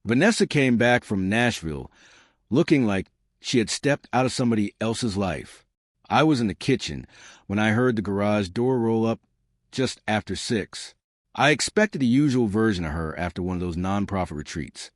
Vanessa came back from Nashville looking like she had stepped out of somebody else's life. I was in the kitchen when I heard the garage door roll up just after 6. I expected the usual version of her after one of those nonprofit retreats.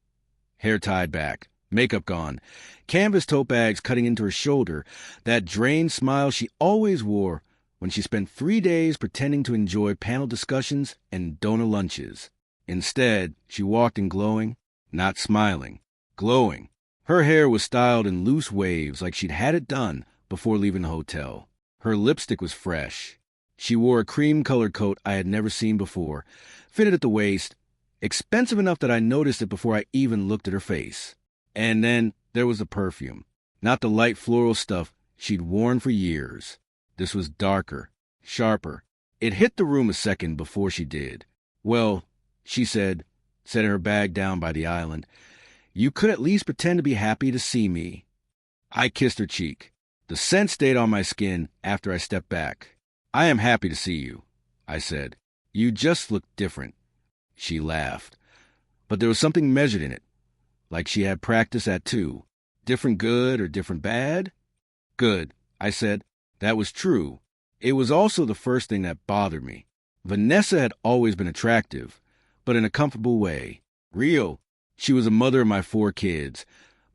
Hair tied back, makeup gone, canvas tote bags cutting into her shoulder, that drained smile she always wore when she spent 3 days pretending to enjoy panel discussions and donor lunches. Instead, she walked in glowing, not smiling, glowing. Her hair was styled in loose waves like she'd had it done before leaving the hotel. Her lipstick was fresh. She wore a cream-colored coat I had never seen before, fitted at the waist, expensive enough that I noticed it before I even looked at her face. And then there was the perfume, not the light floral stuff she'd worn for years. This was darker, sharper. It hit the room a second before she did. "Well," she said, setting her bag down by the island, "you could at least pretend to be happy to see me." I kissed her cheek. The scent stayed on my skin after I stepped back. "I am happy to see you," I said. "You just look different." She laughed. But there was something measured in it, like she had practiced at too. Different good or different bad? Good, I said. That was true. It was also the first thing that bothered me. Vanessa had always been attractive, but in a comfortable way. Real. She was a mother of my 4 kids.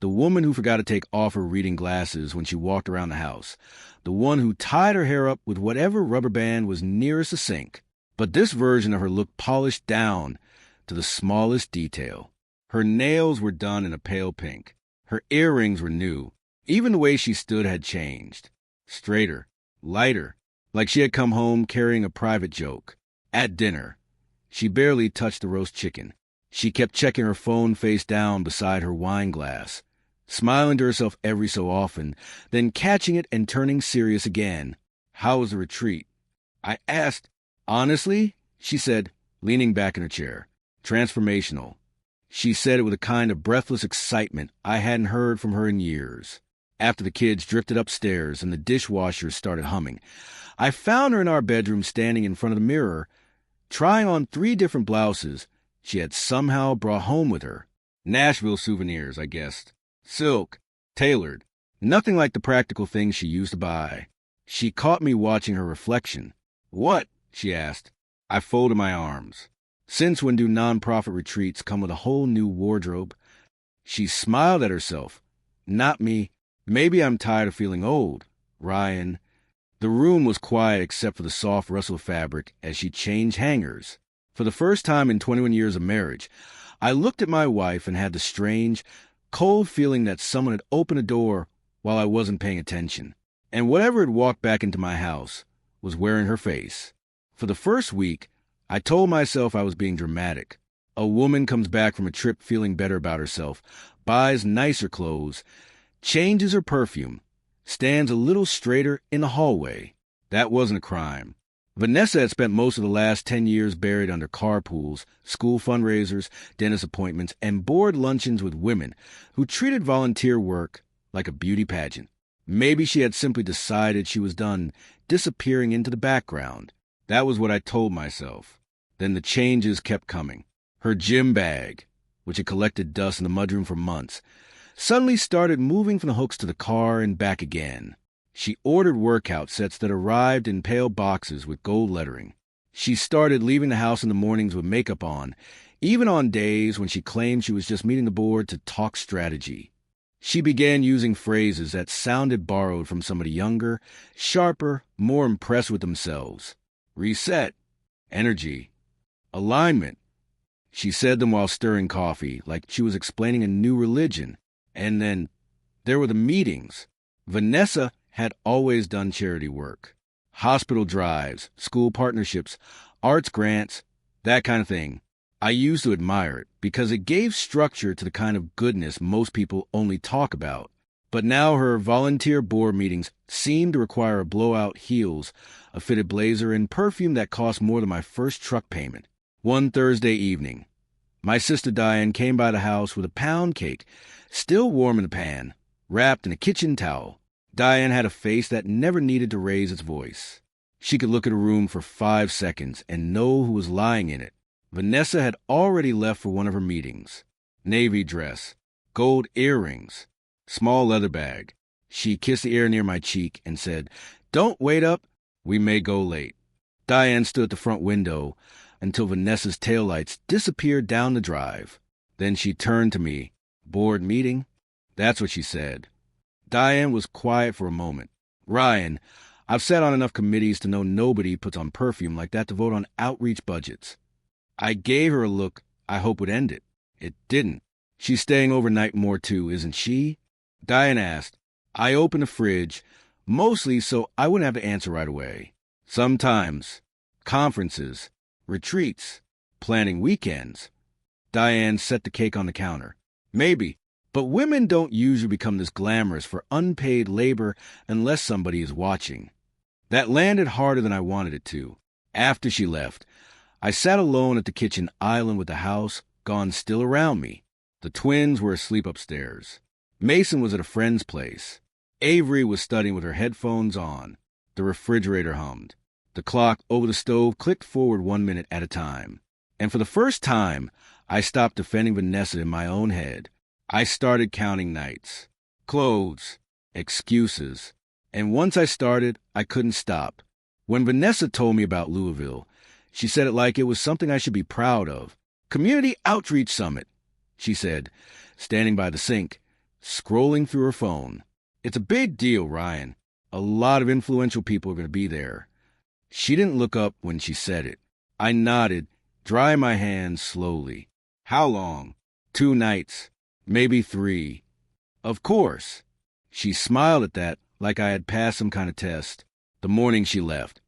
The woman who forgot to take off her reading glasses when she walked around the house. The one who tied her hair up with whatever rubber band was nearest the sink. But this version of her looked polished down to the smallest detail. Her nails were done in a pale pink. Her earrings were new. Even the way she stood had changed. Straighter, lighter, like she had come home carrying a private joke. At dinner, she barely touched the roast chicken. She kept checking her phone face down beside her wine glass, smiling to herself every so often, then catching it and turning serious again. "How was the retreat?" I asked. "Honestly," she said, leaning back in her chair. "Transformational." She said it with a kind of breathless excitement I hadn't heard from her in years. After the kids drifted upstairs and the dishwasher started humming, I found her in our bedroom standing in front of the mirror, trying on 3 different blouses she had somehow brought home with her. Nashville souvenirs, I guessed. Silk, tailored, nothing like the practical things she used to buy. She caught me watching her reflection. "What?" she asked. I folded my arms. "Since when do nonprofit retreats come with a whole new wardrobe?" She smiled at herself. Not me. "Maybe I'm tired of feeling old, Ryan." The room was quiet except for the soft rustle of fabric as she changed hangers. For the first time in 21 years of marriage, I looked at my wife and had the strange, cold feeling that someone had opened a door while I wasn't paying attention. And whatever had walked back into my house was wearing her face. For the first week, I told myself I was being dramatic. A woman comes back from a trip feeling better about herself, buys nicer clothes, changes her perfume, stands a little straighter in the hallway. That wasn't a crime. Vanessa had spent most of the last 10 years buried under carpools, school fundraisers, dentist appointments, and bored luncheons with women who treated volunteer work like a beauty pageant. Maybe she had simply decided she was done disappearing into the background. That was what I told myself. Then the changes kept coming. Her gym bag, which had collected dust in the mudroom for months, suddenly started moving from the hooks to the car and back again. She ordered workout sets that arrived in pale boxes with gold lettering. She started leaving the house in the mornings with makeup on, even on days when she claimed she was just meeting the board to talk strategy. She began using phrases that sounded borrowed from somebody younger, sharper, more impressed with themselves. Reset, energy, alignment. She said them while stirring coffee, like she was explaining a new religion. And then there were the meetings. Vanessa had always done charity work. Hospital drives, school partnerships, arts grants, that kind of thing. I used to admire it because it gave structure to the kind of goodness most people only talk about. But now her volunteer board meetings seemed to require a blowout heels, a fitted blazer, and perfume that cost more than my first truck payment. One Thursday evening, my sister Diane came by the house with a pound cake, still warm in the pan, wrapped in a kitchen towel. Diane had a face that never needed to raise its voice. She could look at a room for 5 seconds and know who was lying in it. Vanessa had already left for one of her meetings. navy dress, gold earrings, small leather bag. She kissed the air near my cheek and said, "Don't wait up. We may go late." Diane stood at the front window until Vanessa's taillights disappeared down the drive. Then she turned to me. "Board meeting?" That's what she said. Diane was quiet for a moment. "Ryan, I've sat on enough committees to know nobody puts on perfume like that to vote on outreach budgets." I gave her a look I hope would end it. It didn't. "She's staying overnight more too, isn't she?" Diane asked. I opened the fridge, mostly so I wouldn't have to answer right away. "Sometimes. Conferences. Retreats. Planning weekends." Diane set the cake on the counter. "Maybe. But women don't usually become this glamorous for unpaid labor unless somebody is watching." That landed harder than I wanted it to. After she left, I sat alone at the kitchen island with the house gone still around me. The twins were asleep upstairs. Mason was at a friend's place. Avery was studying with her headphones on. The refrigerator hummed. The clock over the stove clicked forward 1 minute at a time. And for the first time, I stopped defending Vanessa in my own head. I started counting nights, clothes, excuses. And once I started, I couldn't stop. When Vanessa told me about Louisville, she said it like it was something I should be proud of. "Community Outreach Summit," she said, standing by the sink, scrolling through her phone. "It's a big deal, Ryan. A lot of influential people are going to be there." She didn't look up when she said it. I nodded, drying my hands slowly. "How long?" "2 nights. Maybe 3. "Of course." She smiled at that like I had passed some kind of test. The morning she left,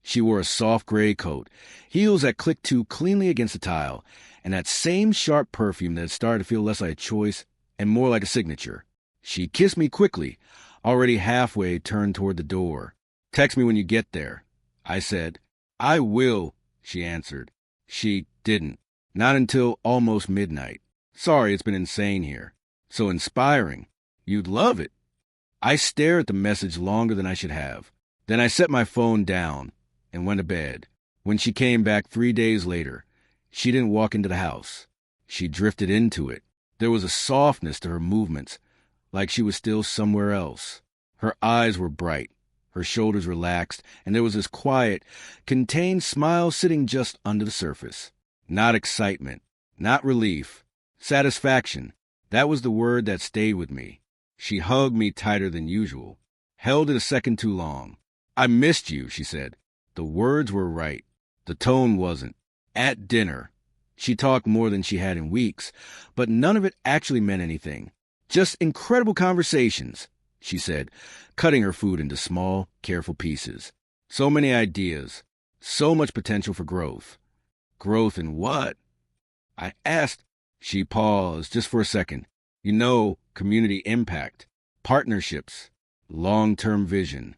she wore a soft gray coat, heels that clicked too cleanly against the tile, and that same sharp perfume that had started to feel less like a choice and more like a signature. She kissed me quickly, already halfway turned toward the door. "Text me when you get there," I said. "I will," she answered. She didn't. Not until almost midnight. "Sorry, it's been insane here." "So inspiring. You'd love it." I stared at the message longer than I should have. Then I set my phone down and went to bed. When she came back 3 days later, she didn't walk into the house. She drifted into it. There was a softness to her movements, like she was still somewhere else. Her eyes were bright, her shoulders relaxed, and there was this quiet, contained smile sitting just under the surface. Not excitement, not relief, satisfaction. That was the word that stayed with me. She hugged me tighter than usual, held it a second too long. "I missed you," she said. The words were right. The tone wasn't. At dinner, she talked more than she had in weeks, but none of it actually meant anything. "Just incredible conversations," she said, cutting her food into small, careful pieces. "So many ideas, so much potential for growth." "Growth in what?" I asked. She paused just for a second. Community impact, partnerships, long-term vision.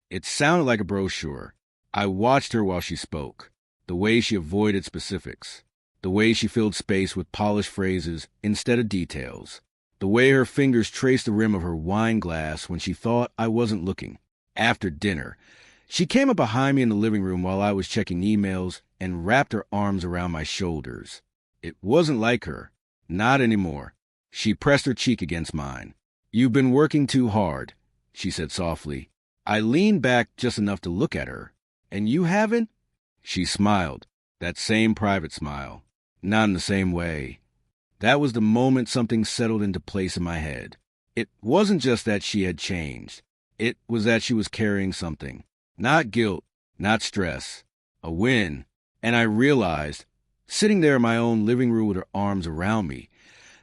It sounded like a brochure. I watched her while she spoke, the way she avoided specifics, the way she filled space with polished phrases instead of details, the way her fingers traced the rim of her wine glass when she thought I wasn't looking. After dinner, she came up behind me in the living room while I was checking emails and wrapped her arms around my shoulders. It wasn't like her. Not anymore. She pressed her cheek against mine. "You've been working too hard," she said softly. I leaned back just enough to look at her. "And you haven't?" She smiled, that same private smile. Not in the same way. That was the moment something settled into place in my head. It wasn't just that she had changed. It was that she was carrying something. Not guilt, not stress. A win. And I realized, sitting there in my own living room with her arms around me,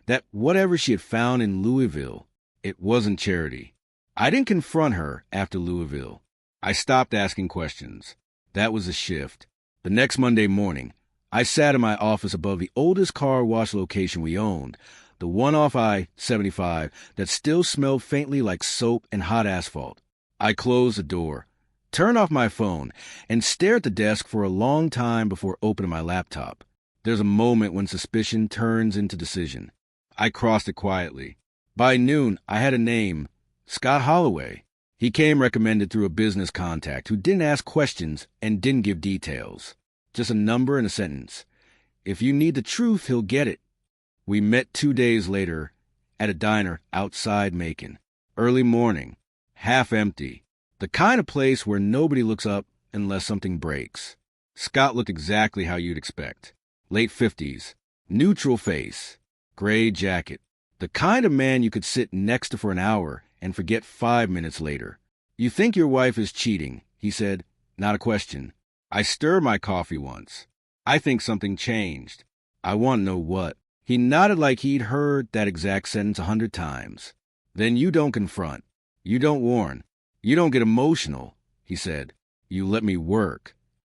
that whatever she had found in Louisville, it wasn't charity. I didn't confront her after Louisville. I stopped asking questions. That was a shift. The next Monday morning, I sat in my office above the oldest car wash location we owned, the one off I-75 that still smelled faintly like soap and hot asphalt. I closed the door, turned off my phone, and stared at the desk for a long time before opening my laptop. There's a moment when suspicion turns into decision. I crossed it quietly. By noon, I had a name, Scott Holloway. He came recommended through a business contact who didn't ask questions and didn't give details. Just a number and a sentence. If you need the truth, he'll get it. We met 2 days later at a diner outside Macon. Early morning, half empty. The kind of place where nobody looks up unless something breaks. Scott looked exactly how you'd expect. Late 50s, neutral face, gray jacket. The kind of man you could sit next to for an hour and forget 5 minutes later. "You think your wife is cheating," he said. Not a question. "I stir my coffee once. I think something changed. I want to know what." He nodded like he'd heard that exact sentence 100 times. "Then you don't confront. You don't warn. You don't get emotional," he said. "You let me work."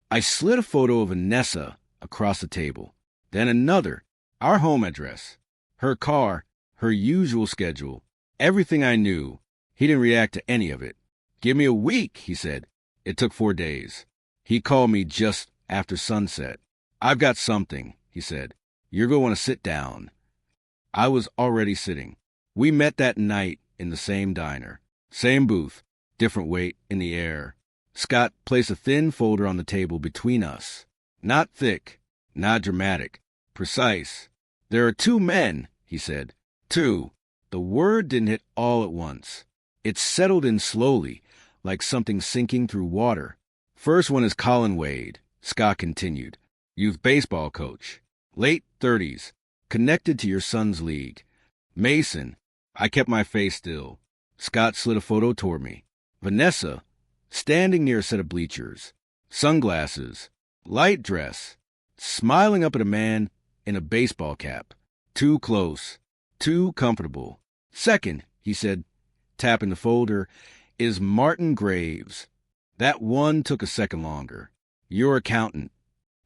I slid a photo of Vanessa across the table. Then another, our home address, her car, her usual schedule, everything I knew. He didn't react to any of it. "Give me a week," he said. It took 4 days. He called me just after sunset. "I've got something," he said. "You're going to want to sit down." I was already sitting. We met that night in the same diner. Same booth, different weight in the air. Scott placed a thin folder on the table between us. Not thick, not dramatic, precise. "There are 2 men," he said. 2. The word didn't hit all at once. It settled in slowly, like something sinking through water. "First one is Colin Wade," Scott continued. "Youth baseball coach. Late 30s. Connected to your son's league. Mason." I kept my face still. Scott slid a photo toward me. Vanessa, standing near a set of bleachers. Sunglasses. Light dress. Smiling up at a man in a baseball cap. Too close. Too comfortable. "Second," he said, tapping the folder, "is Martin Graves." That one took a second longer. "Your accountant."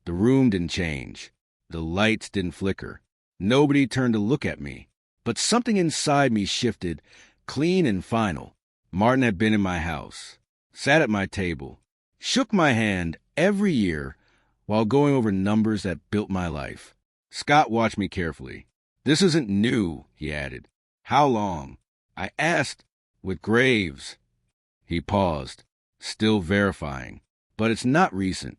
The room didn't change. The lights didn't flicker. Nobody turned to look at me. But something inside me shifted, clean and final. Martin had been in my house, sat at my table, shook my hand every year while going over numbers that built my life. Scott watched me carefully. "This isn't new," he added. "How long?" I asked. "With Graves." He paused, still verifying. "But it's not recent."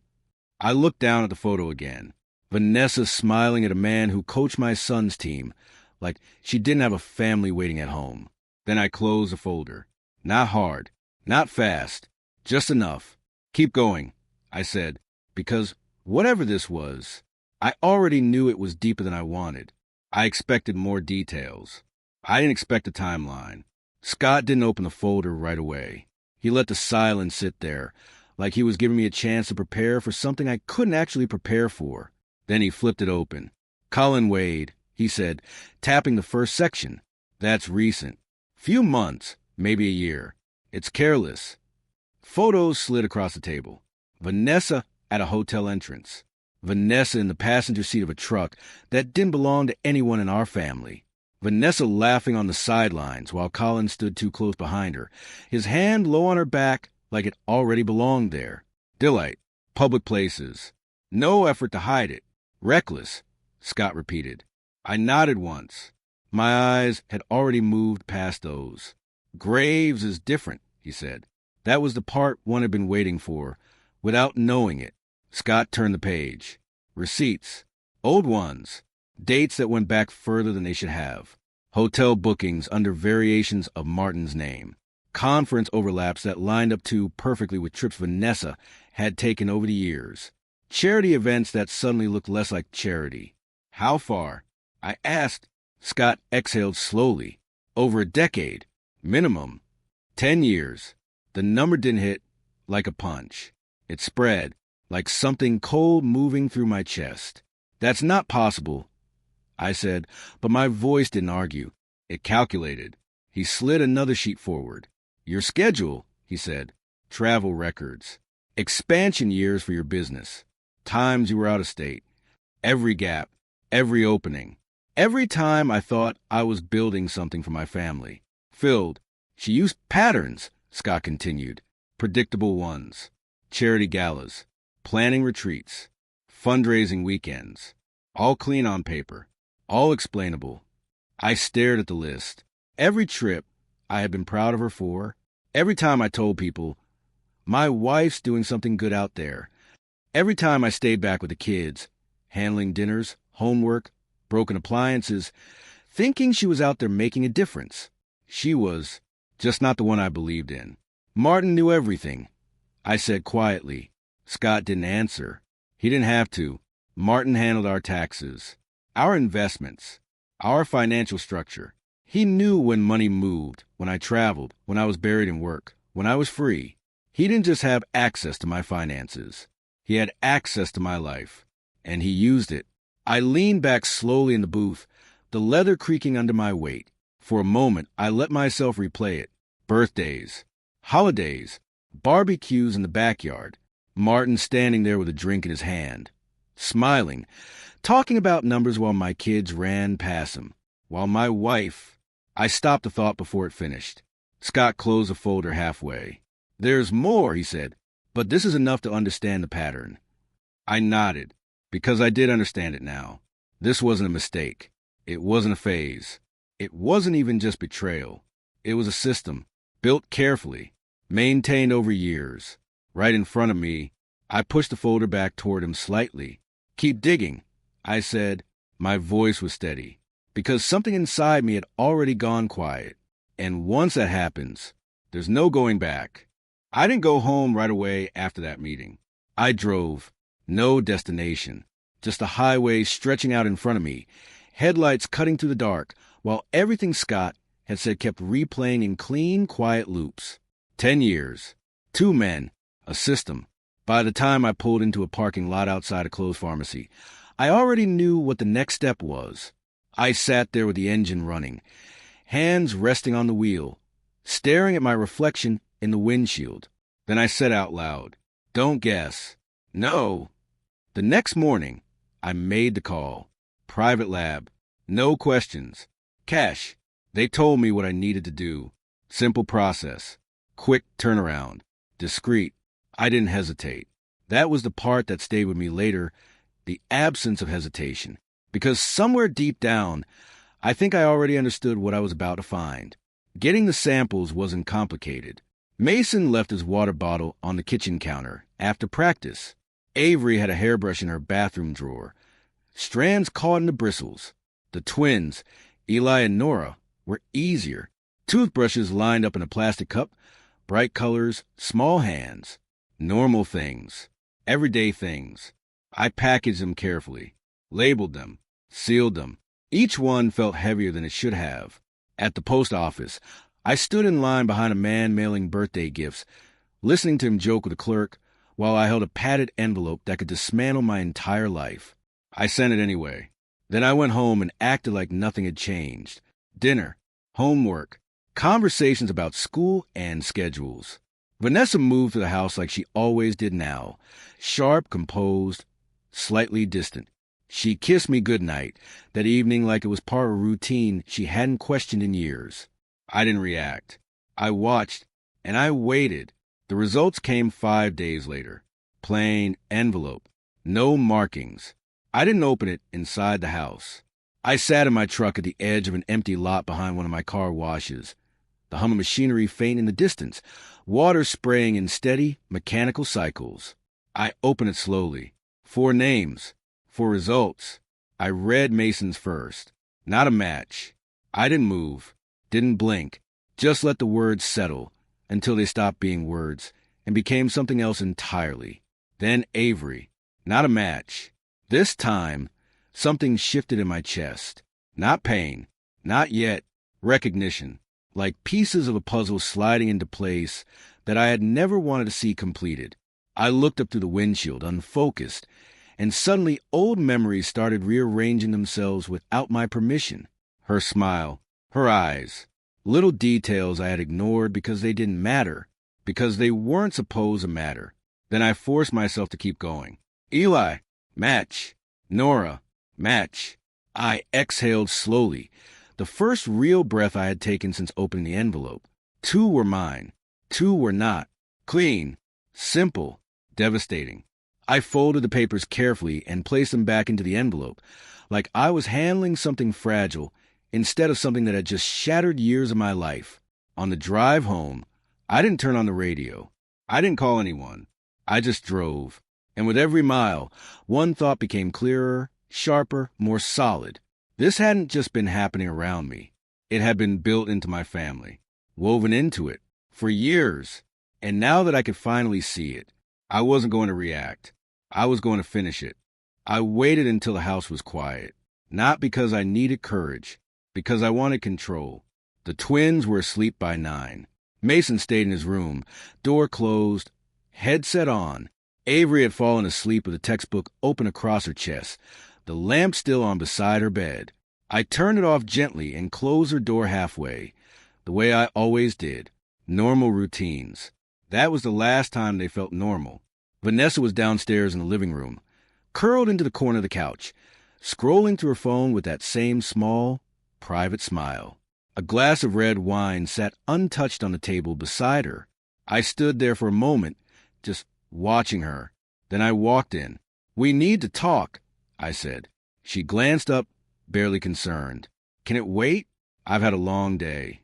I looked down at the photo again. Vanessa smiling at a man who coached my son's team, like she didn't have a family waiting at home. Then I closed the folder. Not hard, not fast, just enough. "Keep going," I said, because whatever this was, I already knew it was deeper than I wanted. I expected more details. I didn't expect a timeline. Scott didn't open the folder right away. He let the silence sit there, like he was giving me a chance to prepare for something I couldn't actually prepare for. Then he flipped it open. "Colin Wade," he said, tapping the first section. "That's recent. Few months, maybe a year. It's careless." Photos slid across the table. Vanessa at a hotel entrance. Vanessa in the passenger seat of a truck that didn't belong to anyone in our family. Vanessa laughing on the sidelines while Colin stood too close behind her, his hand low on her back like it already belonged there. Delight. Public places. No effort to hide it. "Reckless," Scott repeated. I nodded once. My eyes had already moved past those. "Graves is different," he said. That was the part one had been waiting for, without knowing it. Scott turned the page. Receipts. Old ones. Dates that went back further than they should have. Hotel bookings under variations of Martin's name. Conference overlaps that lined up too perfectly with trips Vanessa had taken over the years. Charity events that suddenly looked less like charity. "How far?" I asked. Scott exhaled slowly. "Over a decade. Minimum. 10 years. The number didn't hit like a punch. It spread like something cold moving through my chest. "That's not possible," I said, but my voice didn't argue. It calculated. He slid another sheet forward. "Your schedule," he said. "Travel records. Expansion years for your business. Times you were out of state. Every gap. Every opening. Every time I thought I was building something for my family. Filled. She used patterns," Scott continued. "Predictable ones. Charity galas. Planning retreats. Fundraising weekends. All clean on paper. All explainable." I stared at the list. Every trip I had been proud of her for. Every time I told people, "My wife's doing something good out there." Every time I stayed back with the kids, handling dinners, homework, broken appliances, thinking she was out there making a difference. She was, just not the one I believed in. Martin knew everything, I said quietly. Scott didn't answer. He didn't have to. Martin handled our taxes, our investments, our financial structure. He knew when money moved, when I traveled, when I was buried in work, when I was free. He didn't just have access to my finances. He had access to my life, and he used it. I leaned back slowly in the booth, the leather creaking under my weight. For a moment, I let myself replay it. Birthdays, holidays, barbecues in the backyard. Martin standing there with a drink in his hand, smiling, talking about numbers while my kids ran past him. While my wife... I stopped the thought before it finished. Scott closed the folder halfway. "There's more," he said, "but this is enough to understand the pattern." I nodded, because I did understand it now. This wasn't a mistake. It wasn't a phase. It wasn't even just betrayal. It was a system, built carefully, maintained over years. Right in front of me, I pushed the folder back toward him slightly. "Keep digging," I said. My voice was steady, because something inside me had already gone quiet. And once that happens, there's no going back. I didn't go home right away after that meeting. I drove. No destination. Just a highway stretching out in front of me, headlights cutting through the dark, while everything Scott had said kept replaying in clean, quiet loops. 10 years. 2 men. A system. By the time I pulled into a parking lot outside a closed pharmacy, I already knew what the next step was. I sat there with the engine running, hands resting on the wheel, staring at my reflection in the windshield. Then I said out loud, "Don't guess. No." The next morning, I made the call. Private lab. No questions. Cash. They told me what I needed to do. Simple process. Quick turnaround. Discreet. I didn't hesitate. That was the part that stayed with me later, the absence of hesitation. Because somewhere deep down, I think I already understood what I was about to find. Getting the samples wasn't complicated. Mason left his water bottle on the kitchen counter after practice. Avery had a hairbrush in her bathroom drawer. Strands caught in the bristles. The twins, Eli and Nora, were easier. Toothbrushes lined up in a plastic cup, bright colors, small hands. Normal things. Everyday things. I packaged them carefully, labeled them, sealed them. Each one felt heavier than it should have. At the post office, I stood in line behind a man mailing birthday gifts, listening to him joke with a clerk, while I held a padded envelope that could dismantle my entire life. I sent it anyway. Then I went home and acted like nothing had changed. Dinner, homework, conversations about school and schedules. Vanessa moved to the house like she always did now, sharp, composed, slightly distant. She kissed me goodnight that evening like it was part of a routine she hadn't questioned in years. I didn't react. I watched, and I waited. The results came 5 days later. Plain envelope. No markings. I didn't open it inside the house. I sat in my truck at the edge of an empty lot behind one of my car washes. The hum of machinery faint in the distance, water spraying in steady, mechanical cycles. I opened it slowly. 4 names. 4 results. I read Mason's first. Not a match. I didn't move. Didn't blink. Just let the words settle until they stopped being words and became something else entirely. Then Avery. Not a match. This time, something shifted in my chest. Not pain. Not yet. Recognition. Like pieces of a puzzle sliding into place that I had never wanted to see completed. I looked up through the windshield, unfocused, and suddenly old memories started rearranging themselves without my permission. Her smile, her eyes, little details I had ignored because they didn't matter, because they weren't supposed to matter. Then I forced myself to keep going. Eli, match. Nora, match. I exhaled slowly, the first real breath I had taken since opening the envelope. 2 were mine. 2 were not. Clean, simple, devastating. I folded the papers carefully and placed them back into the envelope, like I was handling something fragile instead of something that had just shattered years of my life. On the drive home, I didn't turn on the radio. I didn't call anyone. I just drove. And with every mile, one thought became clearer, sharper, more solid. This hadn't just been happening around me. It had been built into my family, woven into it, for years. And now that I could finally see it, I wasn't going to react. I was going to finish it. I waited until the house was quiet, not because I needed courage, because I wanted control. The twins were asleep by 9. Mason stayed in his room, door closed, headset on. Avery had fallen asleep with a textbook open across her chest, the lamp still on beside her bed. I turned it off gently and closed her door halfway, the way I always did. Normal routines. That was the last time they felt normal. Vanessa was downstairs in the living room, curled into the corner of the couch, scrolling through her phone with that same small, private smile. A glass of red wine sat untouched on the table beside her. I stood there for a moment, just watching her. Then I walked in. "We need to talk," I said. She glanced up, barely concerned. "Can it wait? I've had a long day."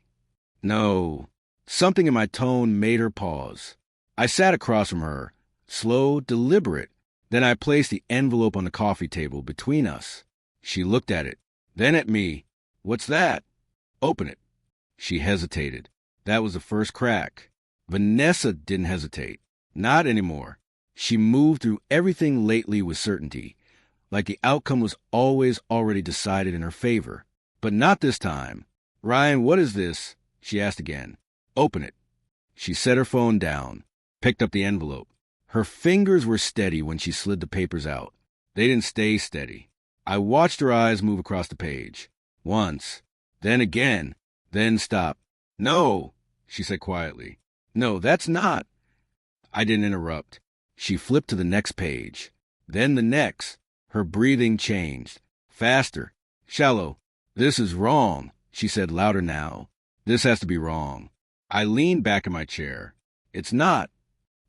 "No." Something in my tone made her pause. I sat across from her, slow, deliberate. Then I placed the envelope on the coffee table between us. She looked at it, then at me. "What's that?" "Open it." She hesitated. That was the first crack. Vanessa didn't hesitate. Not anymore. She moved through everything lately with certainty, like the outcome was always already decided in her favor. But not this time. "Ryan, what is this?" she asked again. "Open it." She set her phone down, picked up the envelope. Her fingers were steady when she slid the papers out. They didn't stay steady. I watched her eyes move across the page. Once, then again, then stop. "No," she said quietly. "No, that's not." I didn't interrupt. She flipped to the next page. Then the next. Her breathing changed. Faster. Shallow. "This is wrong," she said louder now. "This has to be wrong." I leaned back in my chair. "It's not."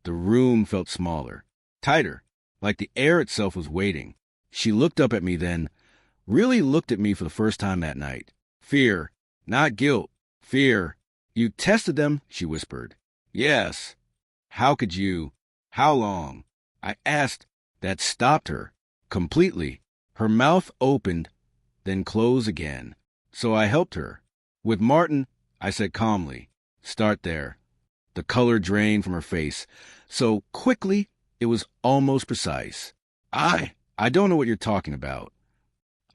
The room felt smaller, tighter, like the air itself was waiting. She looked up at me then, really looked at me for the first time that night. "Fear, not guilt. Fear." "You tested them," she whispered. "Yes." "How could you? How long?" I asked. That stopped her, completely. Her mouth opened, then closed again. So I helped her. "With Martin," I said calmly. "Start there." The color drained from her face. So quickly, it was almost precise. I don't know what you're talking about."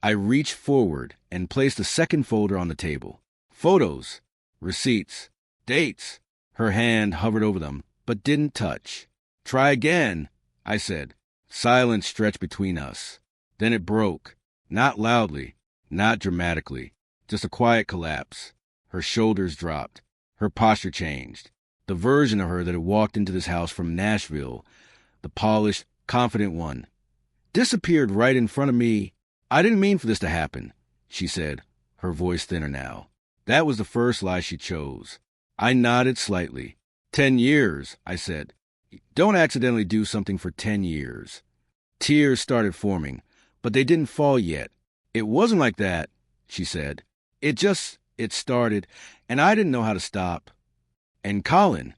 I reached forward and placed a second folder on the table. Photos, receipts, dates. Her hand hovered over them, but didn't touch. "Try again," I said. Silence stretched between us. Then it broke. Not loudly, not dramatically. Just a quiet collapse. Her shoulders dropped. Her posture changed. The version of her that had walked into this house from Nashville, the polished, confident one, disappeared right in front of me. "I didn't mean for this to happen," she said, her voice thinner now. That was the first lie she chose. I nodded slightly. 10 years, I said. "Don't accidentally do something for 10 years. Tears started forming, but they didn't fall yet. "It wasn't like that," she said. It started, and I didn't know how to stop." "And Colin?"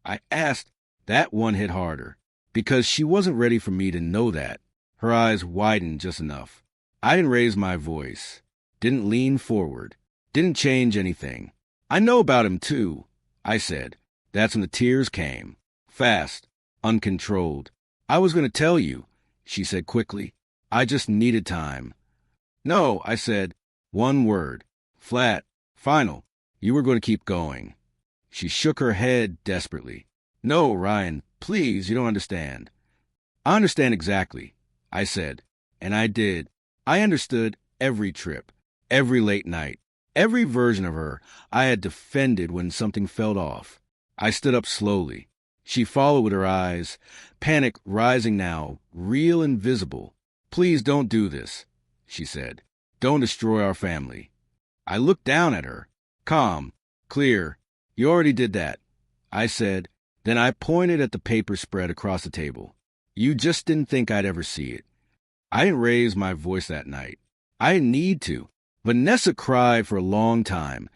I asked. That one hit harder, because she wasn't ready for me to know that. Her eyes widened just enough. I didn't raise my voice, didn't lean forward, didn't change anything. "I know about him, too," I said. That's when the tears came. Fast, uncontrolled. "I was going to tell you," she said quickly. "I just needed time." "No," I said. One word. Flat. Final. "You were going to keep going." She shook her head desperately. "No, Ryan, please, you don't understand." "I understand exactly," I said. And I did. I understood every trip, every late night, every version of her I had defended when something fell off. I stood up slowly. She followed with her eyes, panic rising now, real and visible. "Please don't do this," she said. "Don't destroy our family." I looked down at her. Calm, clear. "You already did that," I said. Then I pointed at the paper spread across the table. "You just didn't think I'd ever see it." I didn't raise my voice that night. I didn't need to. Vanessa cried for a long time,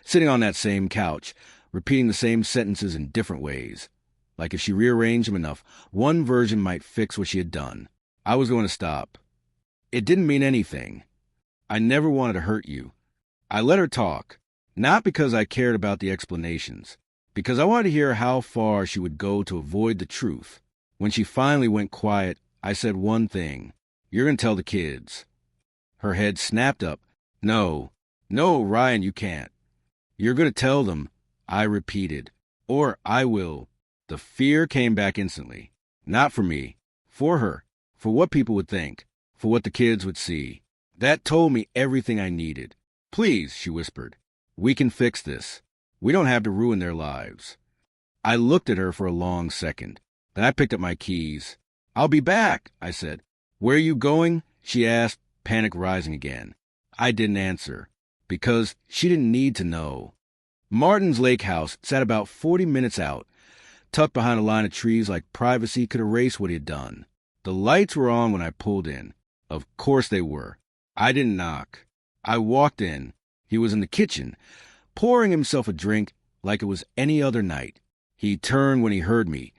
sitting on that same couch, repeating the same sentences in different ways. Like if she rearranged them enough, one version might fix what she had done. I was going to stop. It didn't mean anything. I never wanted to hurt you. I let her talk, not because I cared about the explanations, because I wanted to hear how far she would go to avoid the truth. When she finally went quiet, I said one thing. You're going to tell the kids. Her head snapped up. No, Ryan, you can't. You're going to tell them, I repeated. Or I will. The fear came back instantly. Not for me. For her. For what people would think. For what the kids would see. That told me everything I needed. Please, she whispered. We can fix this. We don't have to ruin their lives. I looked at her for a long second. Then I picked up my keys. I'll be back, I said. Where are you going? She asked, panic rising again. I didn't answer, because she didn't need to know. Martin's lake house sat about 40 minutes out, tucked behind a line of trees like privacy could erase what he had done. The lights were on when I pulled in. Of course they were. I didn't knock. I walked in. He was in the kitchen, pouring himself a drink like it was any other night. He turned when he heard me,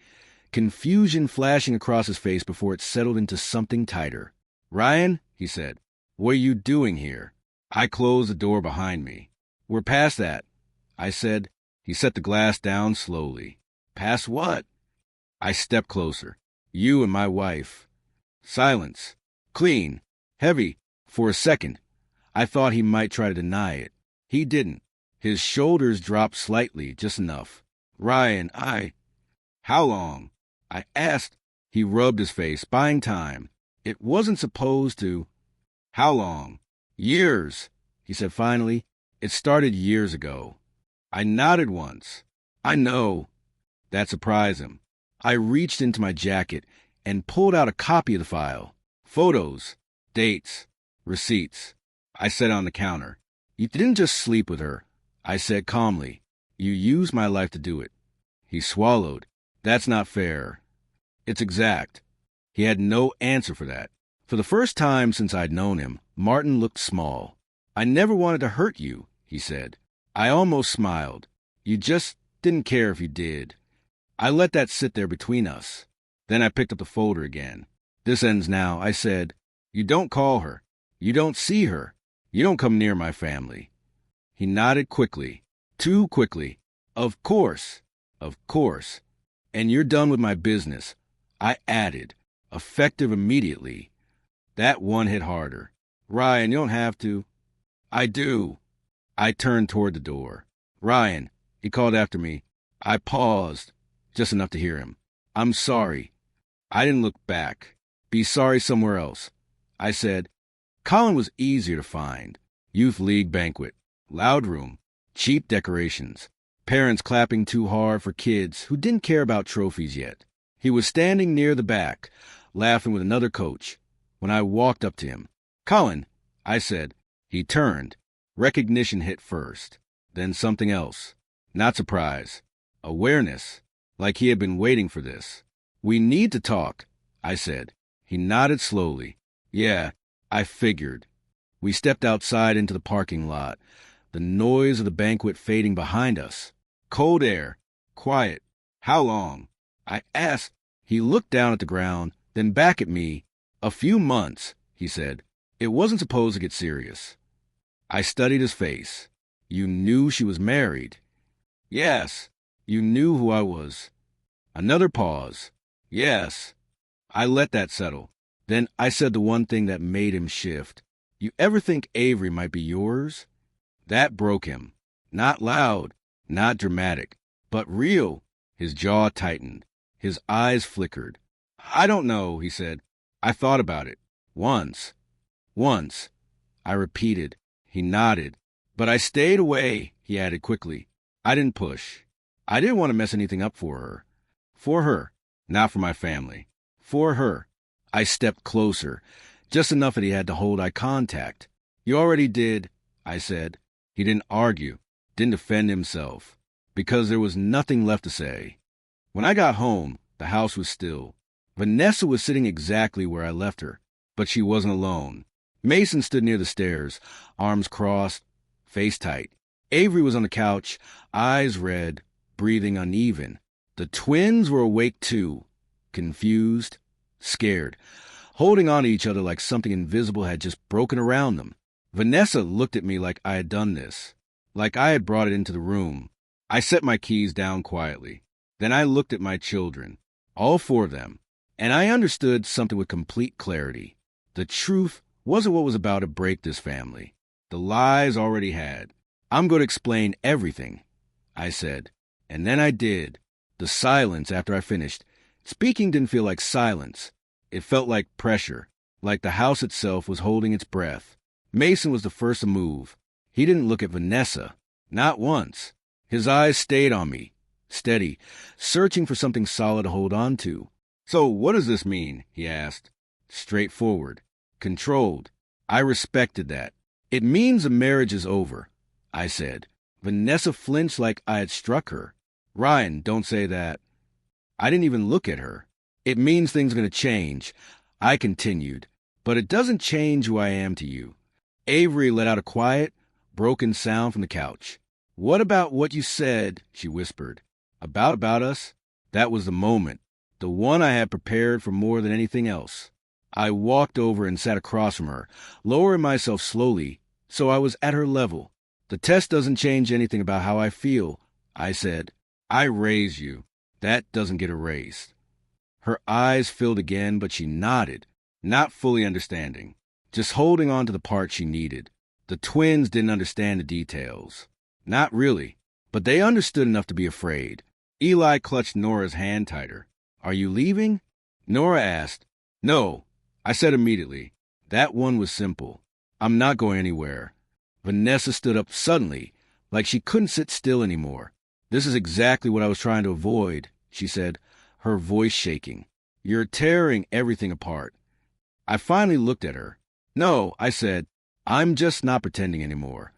confusion flashing across his face before it settled into something tighter. Ryan, he said, what are you doing here? I closed the door behind me. We're past that, I said. He set the glass down slowly. Past what? I stepped closer. You and my wife. Silence. Clean. Heavy. For a second, I thought he might try to deny it. He didn't. His shoulders dropped slightly, just enough. Ryan, How long? I asked. He rubbed his face, buying time. It wasn't supposed to. How long? Years, he said finally. It started years ago. I nodded once. I know. That surprised him. I reached into my jacket and pulled out a copy of the file. Photos, dates, receipts. I set on the counter. You didn't just sleep with her, I said calmly. You used my life to do it. He swallowed. That's not fair. It's exact. He had no answer for that. For the first time since I'd known him, Martin looked small. I never wanted to hurt you, he said. I almost smiled. You just didn't care if you did. I let that sit there between us. Then I picked up the folder again. This ends now, I said. You don't call her. You don't see her. You don't come near my family. He nodded quickly. Too quickly. Of course. Of course. And you're done with my business. I added. Effective immediately. That one hit harder. Ryan, you don't have to. I do. I turned toward the door. Ryan, he called after me. I paused, just enough to hear him. I'm sorry. I didn't look back. Be sorry somewhere else. I said. Colin was easier to find. Youth League banquet. Loud room. Cheap decorations. Parents clapping too hard for kids who didn't care about trophies yet. He was standing near the back, laughing with another coach, when I walked up to him. Colin, I said. He turned. Recognition hit first. Then something else. Not surprise. Awareness. Like he had been waiting for this. We need to talk, I said. He nodded slowly. Yeah, I figured. We stepped outside into the parking lot, the noise of the banquet fading behind us. Cold air. Quiet. How long? I asked. He looked down at the ground, then back at me. A few months, he said. It wasn't supposed to get serious. I studied his face. You knew she was married. Yes. You knew who I was. Another pause. Yes. I let that settle. Then I said the one thing that made him shift. You ever think Avery might be yours? That broke him. Not loud, not dramatic, but real. His jaw tightened. His eyes flickered. I don't know, he said. I thought about it. Once. Once. I repeated. He nodded. But I stayed away, he added quickly. I didn't push. I didn't want to mess anything up for her. For her. Not for my family. For her. I stepped closer, just enough that he had to hold eye contact. You already did, I said. He didn't argue, didn't defend himself, because there was nothing left to say. When I got home, the house was still. Vanessa was sitting exactly where I left her, but she wasn't alone. Mason stood near the stairs, arms crossed, face tight. Avery was on the couch, eyes red, breathing uneven. The twins were awake too, confused, scared, holding on to each other like something invisible had just broken around them. Vanessa looked at me like I had done this, like I had brought it into the room. I set my keys down quietly. Then I looked at my children, all four of them, and I understood something with complete clarity. The truth wasn't what was about to break this family. The lies already had. I'm going to explain everything, I said. And then I did. The silence after I finished. Speaking didn't feel like silence. It felt like pressure, like the house itself was holding its breath. Mason was the first to move. He didn't look at Vanessa. Not once. His eyes stayed on me, steady, searching for something solid to hold on to. "So what does this mean?" he asked. Straightforward. Controlled. I respected that. "It means the marriage is over," I said. Vanessa flinched like I had struck her. "Ryan, don't say that." I didn't even look at her. "It means things are going to change," I continued. "But it doesn't change who I am to you." Avery let out a quiet, broken sound from the couch. "What about what you said?" she whispered. About us? That was the moment. The one I had prepared for more than anything else. I walked over and sat across from her, lowering myself slowly, so I was at her level. "The test doesn't change anything about how I feel," I said. "I raised you. That doesn't get erased." Her eyes filled again, but she nodded, not fully understanding, just holding on to the part she needed. The twins didn't understand the details. Not really, but they understood enough to be afraid. Eli clutched Nora's hand tighter. "Are you leaving?" Nora asked. "No," I said immediately. That one was simple. "I'm not going anywhere." Vanessa stood up suddenly, like she couldn't sit still anymore. "This is exactly what I was trying to avoid," she said, her voice shaking. "You're tearing everything apart." I finally looked at her. "No," I said. "I'm just not pretending anymore."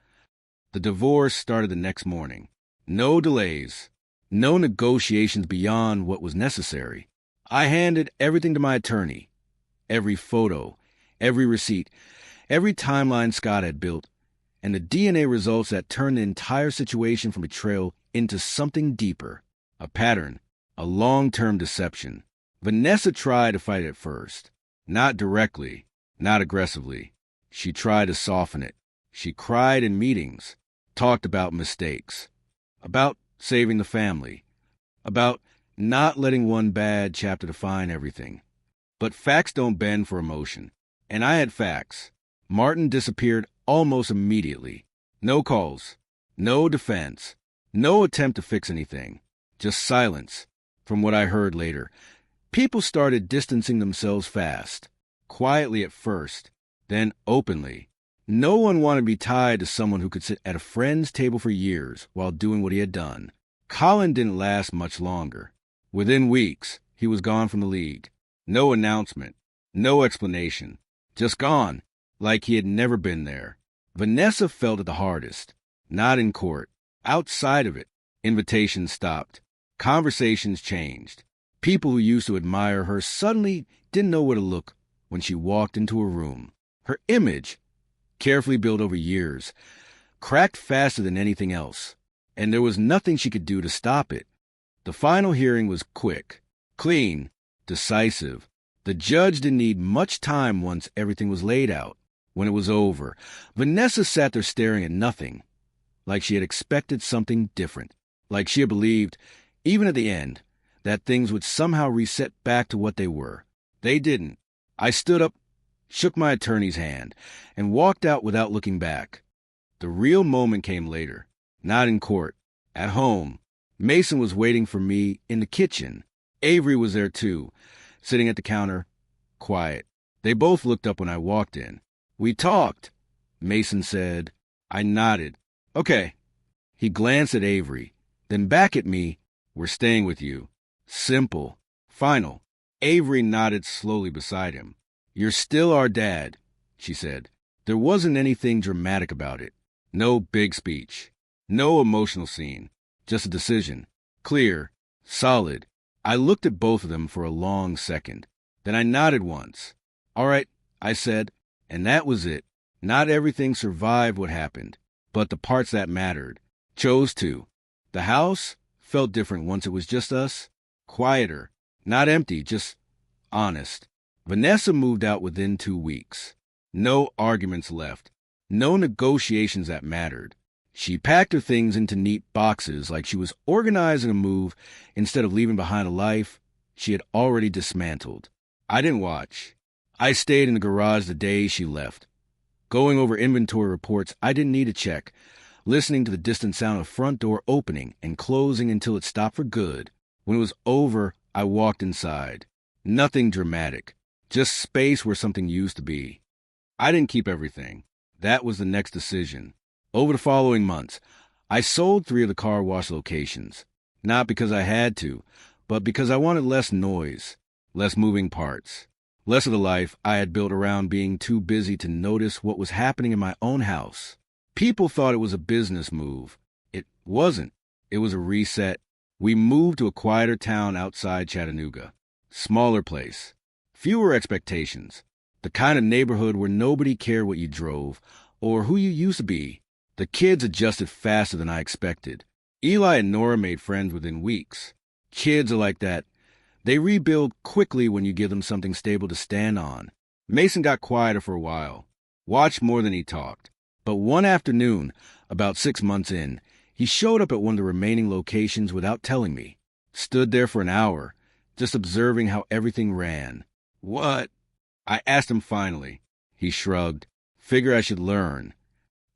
The divorce started the next morning. No delays. No negotiations beyond what was necessary. I handed everything to my attorney. Every photo, every receipt, every timeline Scott had built, and the DNA results that turned the entire situation from betrayal into something deeper. A pattern, a long-term deception. Vanessa tried to fight it at first. Not directly, not aggressively. She tried to soften it. She cried in meetings, talked about mistakes, about saving the family, about not letting one bad chapter define everything. But facts don't bend for emotion. And I had facts. Martin disappeared almost immediately. No calls, no defense, no attempt to fix anything. Just silence, from what I heard later. People started distancing themselves fast, quietly at first, then openly. No one wanted to be tied to someone who could sit at a friend's table for years while doing what he had done. Colin didn't last much longer. Within weeks, he was gone from the league. No announcement, no explanation. Just gone, like he had never been there. Vanessa felt it the hardest. Not in court. Outside of it, invitations stopped. Conversations changed. People who used to admire her suddenly didn't know where to look when she walked into a room. Her image, carefully built over years, cracked faster than anything else, and there was nothing she could do to stop it. The final hearing was quick, clean, decisive. The judge didn't need much time once everything was laid out. When it was over, Vanessa sat there staring at nothing, like she had expected something different, like she had believed, even at the end, that things would somehow reset back to what they were. They didn't. I stood up, shook my attorney's hand, and walked out without looking back. The real moment came later, not in court, at home. Mason was waiting for me in the kitchen. Avery was there too, sitting at the counter, quiet. They both looked up when I walked in. "We talked," Mason said. I nodded. "Okay." He glanced at Avery, then back at me. "We're staying with you." Simple. Final. Avery nodded slowly beside him. "You're still our dad," she said. There wasn't anything dramatic about it. No big speech. No emotional scene. Just a decision. Clear. Solid. I looked at both of them for a long second. Then I nodded once. "All right," I said. And that was it. Not everything survived what happened, but the parts that mattered chose to. The house felt different once it was just us. Quieter. Not empty, just honest. Vanessa moved out within 2 weeks. No arguments left. No negotiations that mattered. She packed her things into neat boxes like she was organizing a move instead of leaving behind a life she had already dismantled. I didn't watch. I stayed in the garage the day she left, going over inventory reports I didn't need to check, listening to the distant sound of front door opening and closing until it stopped for good. When it was over, I walked inside. Nothing dramatic, just space where something used to be. I didn't keep everything. That was the next decision. Over the following months, I sold 3 of the car wash locations. Not because I had to, but because I wanted less noise, less moving parts, less of the life I had built around being too busy to notice what was happening in my own house. People thought it was a business move. It wasn't. It was a reset. We moved to a quieter town outside Chattanooga. Smaller place. Fewer expectations. The kind of neighborhood where nobody cared what you drove or who you used to be. The kids adjusted faster than I expected. Eli and Nora made friends within weeks. Kids are like that. They rebuild quickly when you give them something stable to stand on. Mason got quieter for a while. Watched more than he talked. But one afternoon, about 6 months in, he showed up at one of the remaining locations without telling me. Stood there for an hour, just observing how everything ran. What? I asked him finally. He shrugged. Figure I should learn.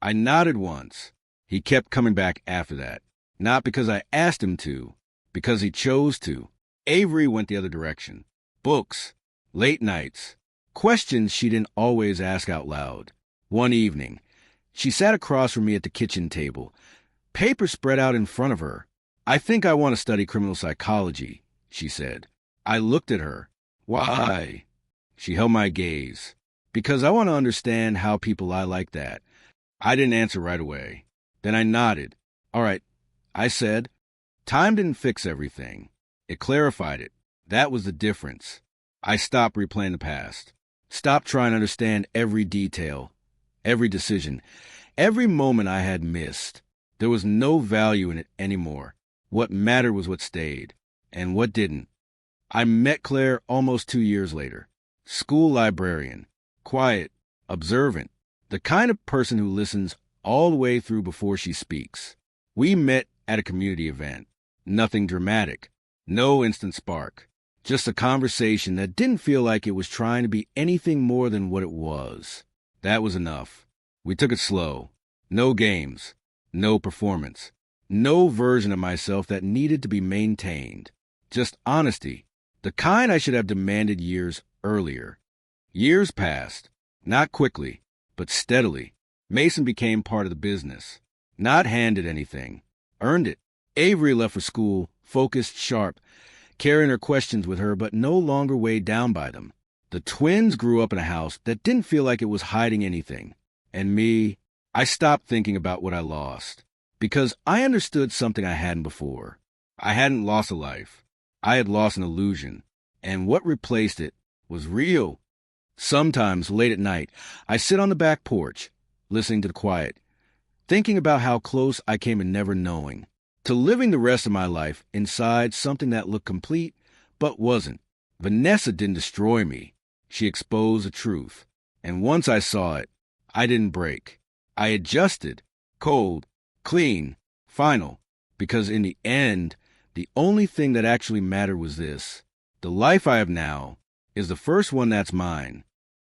I nodded once. He kept coming back after that. Not because I asked him to, because he chose to. Avery went the other direction. Books. Late nights. Questions she didn't always ask out loud. One evening, she sat across from me at the kitchen table, paper spread out in front of her. I think I want to study criminal psychology, she said. I looked at her. Why? She held my gaze. Because I want to understand how people lie like that. I didn't answer right away. Then I nodded. All right, I said. Time didn't fix everything. It clarified it. That was the difference. I stopped replaying the past. Stopped trying to understand every detail, every decision, every moment I had missed. There was no value in it anymore. What mattered was what stayed, and what didn't. I met Claire almost 2 years later. School librarian. Quiet, observant, the kind of person who listens all the way through before she speaks. We met at a community event. Nothing dramatic. No instant spark. Just a conversation that didn't feel like it was trying to be anything more than what it was. That was enough. We took it slow. No games. No performance. No version of myself that needed to be maintained. Just honesty. The kind I should have demanded years earlier. Years passed. Not quickly, but steadily. Mason became part of the business. Not handed anything. Earned it. Avery left for school, focused, sharp, carrying her questions with her, but no longer weighed down by them. The twins grew up in a house that didn't feel like it was hiding anything. And me, I stopped thinking about what I lost. Because I understood something I hadn't before. I hadn't lost a life. I had lost an illusion. And what replaced it was real. Sometimes, late at night, I sit on the back porch, listening to the quiet, thinking about how close I came to never knowing, to living the rest of my life inside something that looked complete, but wasn't. Vanessa didn't destroy me. She exposed the truth. And once I saw it, I didn't break. I adjusted. Cold, clean, final. Because in the end, the only thing that actually mattered was this. The life I have now is the first one that's mine.